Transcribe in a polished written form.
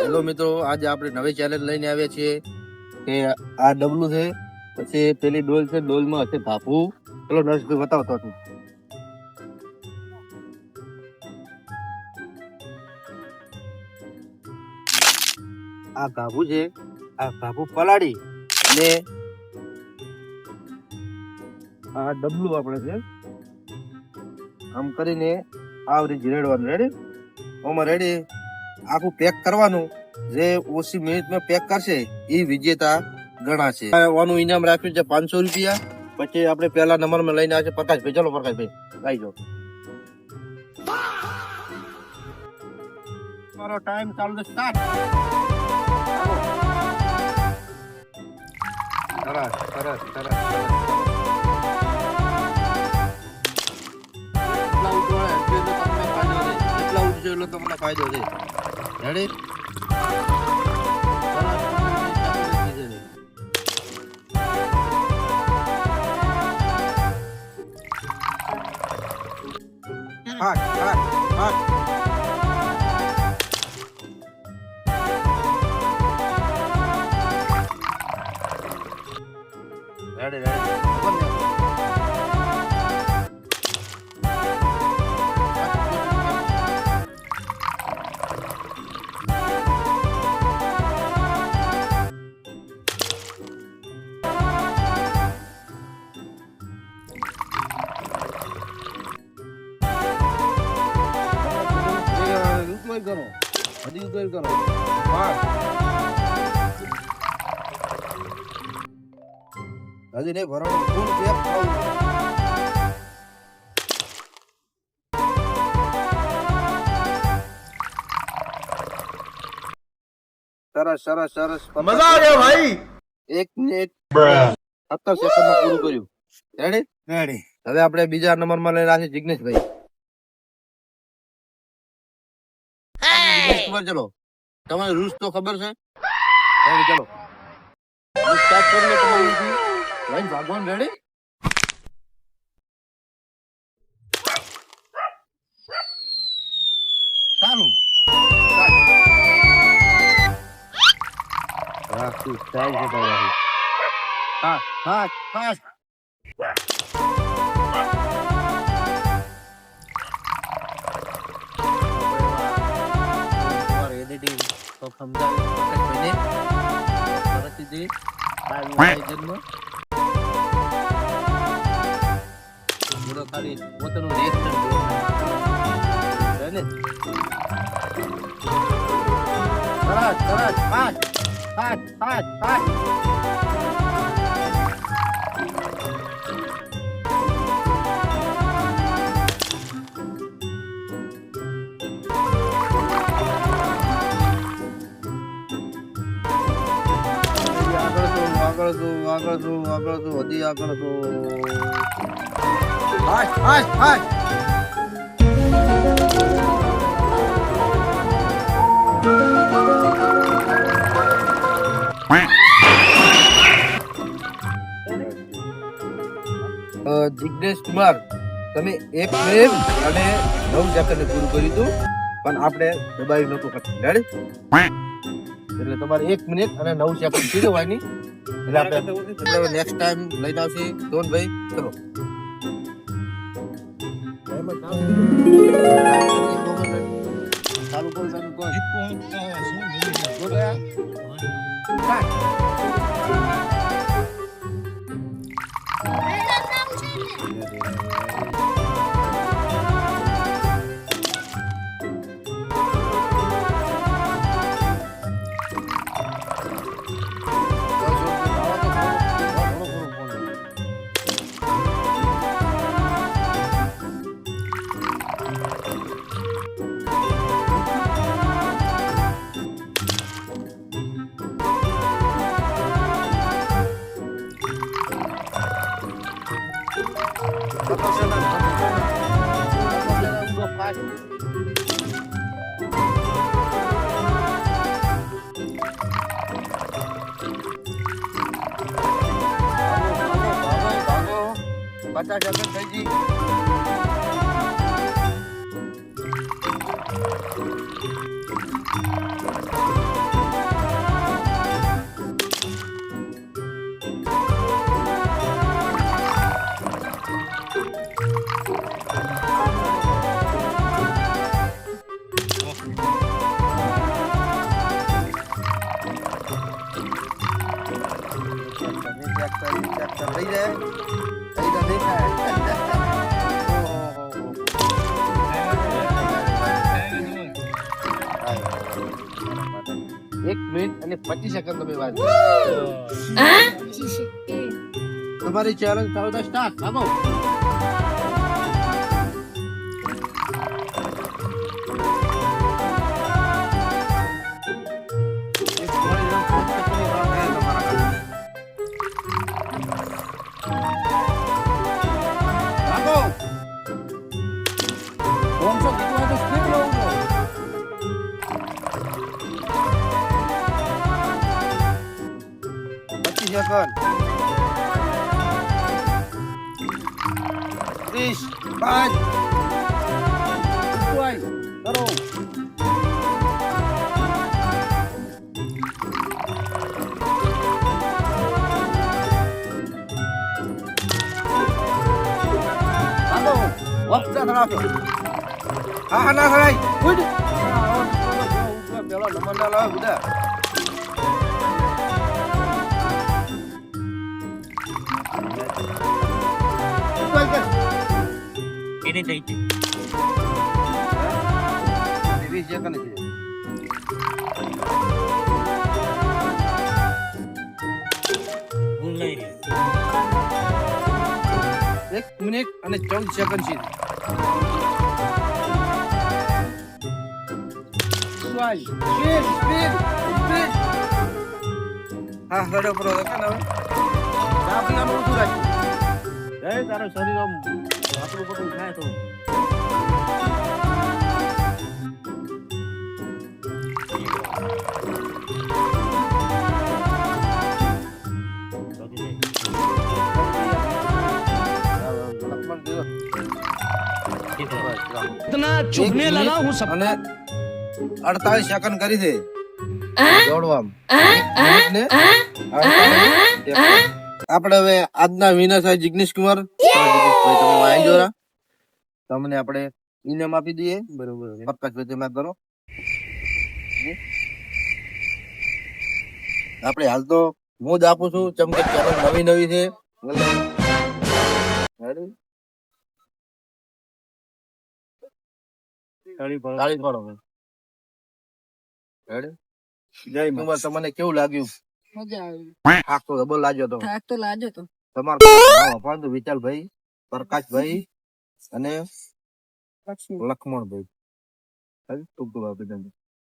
Hello મિત્રો, આજે આપણે નવી ચેલેન્જ લઈને આવ્યા છીએ કે આ ડબલું છે, પછી પેલી ડોલ છે, ડોલમાં હશે ભાભુ. ચલો નરેશભાઈ બતાવતો હતું. આ ભાભુ છે, આ ભાભુ પલાળી અને આ ડબલું આપણે છે. આમ કરીને આવરી જીરેડવાનું. રેડી? ઓમાં રેડી આખું પેક કરવાનું. જે ઓછી મિનિટમાં પેક કરશે એ વિજેતા ગણાશે. આનું ઇનામ રાખ્યું છે 500 રૂપિયા. પછી આપણે પહેલા નંબરમાં લઈને આવે છે પ્રકાશભાઈ. ચલો પ્રકાશભાઈ આવી જાઓ. તમારો ટાઈમ ચાલુ છે. સ્ટાર્ટ. સરસ સરસ સરસ સરસ. એટલો તમને ફાયદો છે. રેડી? હાટ હાટ હાટ. Ready ready. કરો હજી ઉકેલ કરો. હજી નહીં ભરવાનું. ફૂલ પેક ખાવું. સરસ સરસ સરસ. મજા આ ગયો ભાઈ. 1 મિનિટ 17 સેકન્ડમાં પૂરું કર્યું. Ready ready. હવે આપણે બીજા નંબરમાં લઈને આવ્યા જિગ્નેશભાઈ. ચલો, તમારે રૂલ્સ તો ખબર છે. ચલો સ્ટાર્ટ કરી લો. તમારી લાઈન ભાગવાન. રેડી? ચાલુ. હા શું સ્ટાઇલ છે તમારી. હા હા હા. તો સમજાવી ખાલી પોતાનું રિએક્શન ને. સરસ સરસ. પાંચ પાંચ પાંચ પાંચ. આગળ જો હજી આગળ જો. હાય હાય હાય. જિગ્નેશ કુમાર, તમે 1 મિનિટ અને 9 સેકન્ડ પૂરું કર્યું હતું, પણ આપણે દબાવી નતું કરતું. રેડી? એટલે તમારે 1 મિનિટ અને 9 સેકન્ડ થઈ જવાની. એટલે આપણે નેક્સ્ટ ટાઈમ લઈને આવશે ધોનભાઈ. ચલો ચાલુ કરો. પચાસ સેકન્ડ થઈ ગઈ. થઈ જાય થઈ તો દેખાય. એક મિનિટ અને 25 સેકન્ડ તમે વાત તમારી ચેલેન્જ ચાલુ થાય સ્ટાર્ટ ભાગો. ભાગો. 500 કેટલા તો સ્પીડ લો. 25 સેકન્ડ 30 5 કરો. વખત રાખો. હા ના થાય ગુડ. પેલો નંબર ના લાવ બધા. એને થઈ છે 20 સેકન્ડ છે. હું લઈ રહ્યો 1 મિનિટ અને 14 સેકન્ડ છે. હા હડો પ્રો કે ને આપણી આમ ઉઠું રાખ. તારો શરીર આમ આપણું પકડું થાય તો इतना चुभने लगा हूँ सब. અને 48 સેકન્ડ કરી દે દોડવામાં. આપણે હવે આજના વિનર છે જિગ્નેશ કુમાર. જિગ્નેશભાઈ તમે વાઈ જોરા તમને આપણે ઇનામ આપી દઈએ. બરોબર પ્રકાશભાઈ તમે કરો. આપણે હાલ તો હું જ આપું છું કેમ કે ચેનલ નવી છે. તાળી પાડો. જય કુમાર તમને કેવું લાગ્યું? મજા આવી. થાક તો ડબલ લાગ્યો તો. થાક તો લાગ્યો તો. તમારો વિશાલભાઈ, પ્રકાશભાઈ અને લક્ષ્મણભાઈ. ટૂંક